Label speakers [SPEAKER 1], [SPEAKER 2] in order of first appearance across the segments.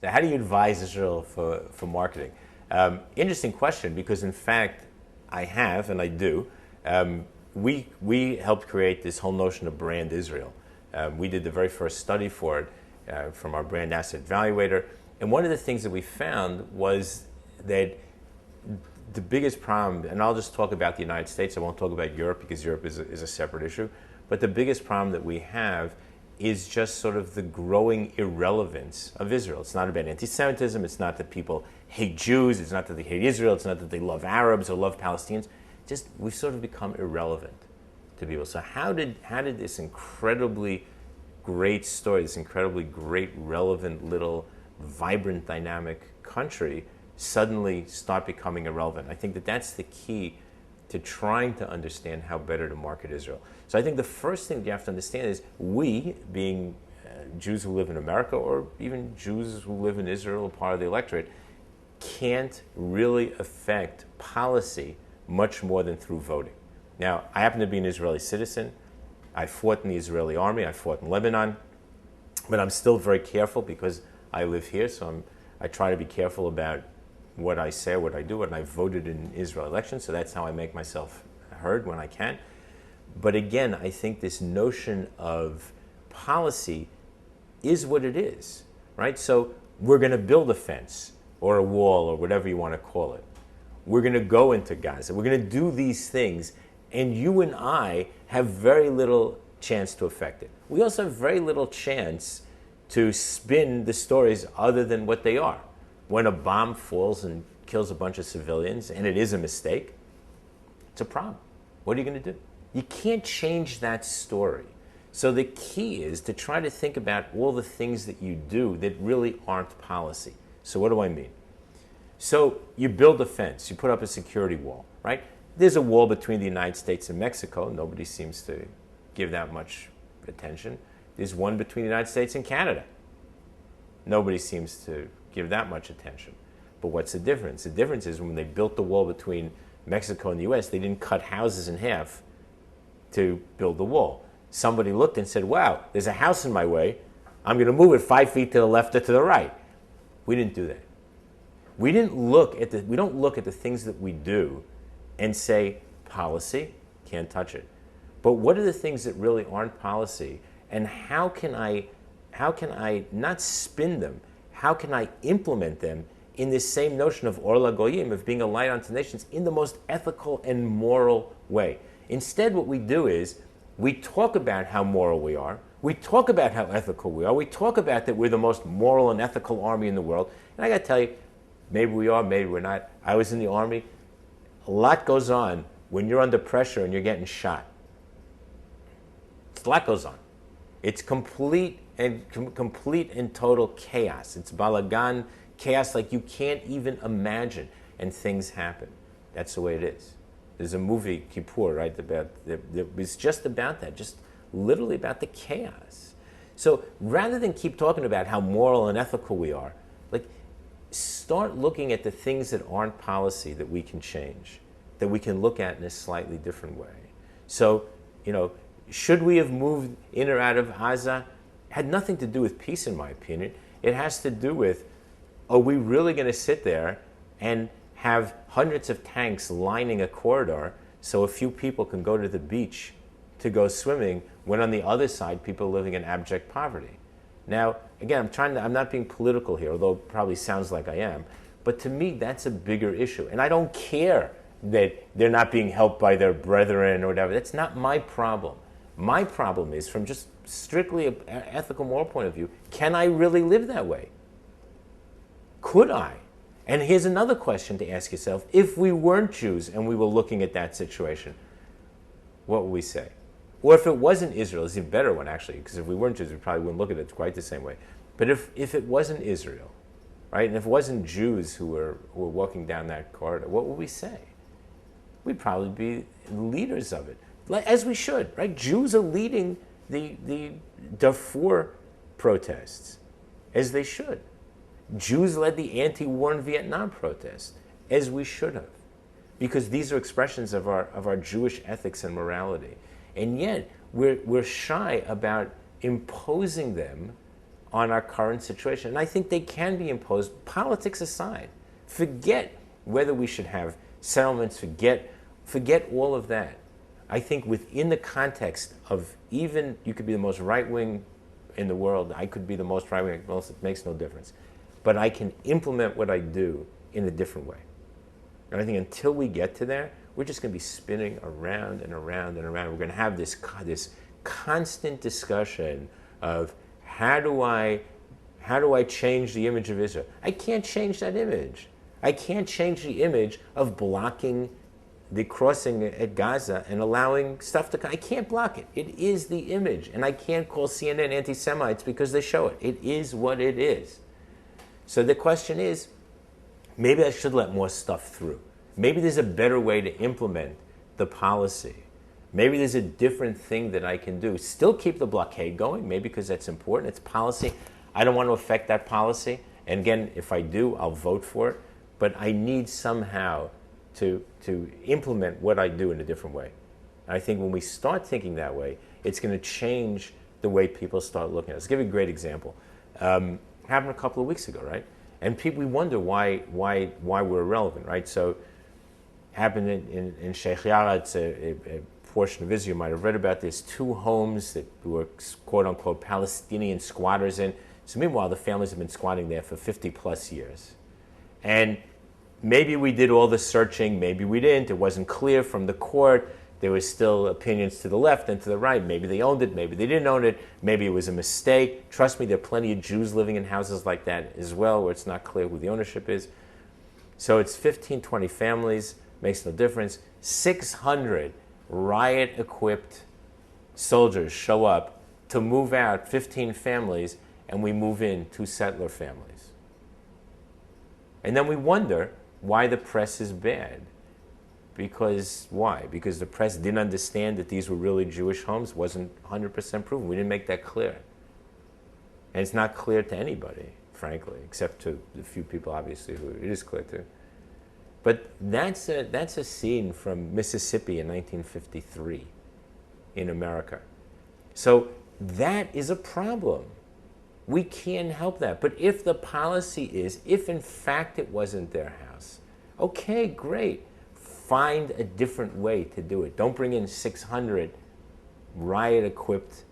[SPEAKER 1] How do you advise Israel for marketing? Interesting question, because in fact, I have and I do. We helped create this whole notion of brand Israel. We did the very first study for it from our brand asset evaluator. And one of the things that we found was that the biggest problem, and I'll just talk about the United States, I won't talk about Europe because Europe is a separate issue, but the biggest problem that we have is just sort of the growing irrelevance of Israel. It's not about anti-Semitism, it's not that people hate Jews, it's not that they hate Israel, it's not that they love Arabs or love Palestinians. Just, we've sort of become irrelevant to people. So how did this incredibly great story, this incredibly great, relevant, little, vibrant, dynamic country suddenly start becoming irrelevant? I think that that's the key to trying to understand how better to market Israel. So I think the first thing you have to understand is we, being Jews who live in America, or even Jews who live in Israel, part of the electorate, can't really affect policy much more than through voting. Now, I happen to be an Israeli citizen. I fought in the Israeli army. I fought in Lebanon. But I'm still very careful because I live here, so I try to be careful about what I say, what I do, and I voted in Israel elections, so that's how I make myself heard when I can. But again, I think this notion of policy is what it is, right? So we're going to build a fence or a wall or whatever you want to call it. We're going to go into Gaza. We're going to do these things, and you and I have very little chance to affect it. We also have very little chance to spin the stories other than what they are. When a bomb falls and kills a bunch of civilians, and it is a mistake, it's a problem. What are you going to do? You can't change that story. So the key is to try to think about all the things that you do that really aren't policy. So what do I mean? So you build a fence, you put up a security wall, right? There's a wall between the United States and Mexico. Nobody seems to give that much attention. There's one between the United States and Canada. Nobody seems to give that much attention. But what's the difference? The difference is when they built the wall between Mexico and the US, they didn't cut houses in half to build the wall. Somebody looked and said, wow, there's a house in my way. I'm going to move it 5 feet to the left or to the right. We didn't do that. We don't look at the things that we do and say, policy, can't touch it. But what are the things that really aren't policy, and how can I not spin them? How can I implement them in this same notion of Or LaGoyim, of being a light unto nations, in the most ethical and moral way? Instead, what we do is we talk about how moral we are. We talk about how ethical we are. We talk about that we're the most moral and ethical army in the world. And I got to tell you, maybe we are, maybe we're not. I was in the army. A lot goes on when you're under pressure and you're getting shot. A lot goes on. It's complete and total chaos. It's balagan, chaos like you can't even imagine, and things happen. That's the way it is. There's a movie, Kippur, right? It's just about that, just literally about the chaos. So rather than keep talking about how moral and ethical we are, like, start looking at the things that aren't policy that we can change, that we can look at in a slightly different way. So, should we have moved in or out of Gaza? Had nothing to do with peace, in my opinion. It has to do with, are we really going to sit there and have hundreds of tanks lining a corridor so a few people can go to the beach to go swimming, when on the other side people are living in abject poverty? Now, again, I'm not being political here, although it probably sounds like I am, but to me, that's a bigger issue. And I don't care that they're not being helped by their brethren or whatever. That's not my problem. My problem is, from just strictly an ethical, moral point of view, can I really live that way? Could I? And here's another question to ask yourself. If we weren't Jews and we were looking at that situation, what would we say? Or if it wasn't Israel, it's an even better one, actually, because if we weren't Jews, we probably wouldn't look at it quite the same way. But if it wasn't Israel, right, and if it wasn't Jews who were walking down that corridor, what would we say? We'd probably be leaders of it, as we should, right? Jews are leading the Darfur protests, as they should. Jews led the anti-war in Vietnam protests, as we should have, because these are expressions of our Jewish ethics and morality. And yet, we're shy about imposing them on our current situation. And I think they can be imposed, politics aside. Forget whether we should have settlements, forget all of that. I think within the context of, even you could be the most right-wing in the world, I could be the most right-wing, it makes no difference. But I can implement what I do in a different way. And I think until we get to there, we're just going to be spinning around and around and around. We're going to have this constant discussion of how do I change the image of Israel? I can't change that image. I can't change the image of blocking the crossing at Gaza and allowing stuff to come. I can't block it. It is the image. And I can't call CNN anti-Semites because they show it. It is what it is. So the question is, maybe I should let more stuff through. Maybe there's a better way to implement the policy. Maybe there's a different thing that I can do. Still keep the blockade going, maybe because that's important. It's policy. I don't want to affect that policy. And again, if I do, I'll vote for it. But I need somehow to implement what I do in a different way. And I think when we start thinking that way, it's going to change the way people start looking at us. I'll give you a great example. Happened a couple of weeks ago, right? And we wonder why we're irrelevant, right? So happened in Sheikh Jarrah. It's a portion of Israel. You might have read about this. 2 homes that were quote-unquote Palestinian squatters in. So meanwhile, the families have been squatting there for 50 plus years. And maybe we did all the searching, maybe we didn't. It wasn't clear from the court. There was still opinions to the left and to the right. Maybe they owned it, maybe they didn't own it. Maybe it was a mistake. Trust me, there are plenty of Jews living in houses like that as well, where it's not clear who the ownership is. So it's 15, 20 families, makes no difference. 600 riot-equipped soldiers show up to move out 15 families, and we move in 2 settler families. And then we wonder why the press is bad. Why? Because the press didn't understand that these were really Jewish homes. Wasn't 100% proven. We didn't make that clear. And it's not clear to anybody, frankly, except to the few people, obviously, who it is clear to. But that's a scene from Mississippi in 1953 in America. So that is a problem. We can't help that. But if the policy is, if in fact it wasn't their house, okay, great. Find a different way to do it. Don't bring in 600 riot-equipped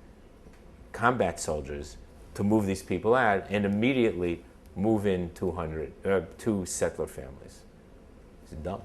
[SPEAKER 1] combat soldiers to move these people out and immediately move in 2 settler families. It's dumb.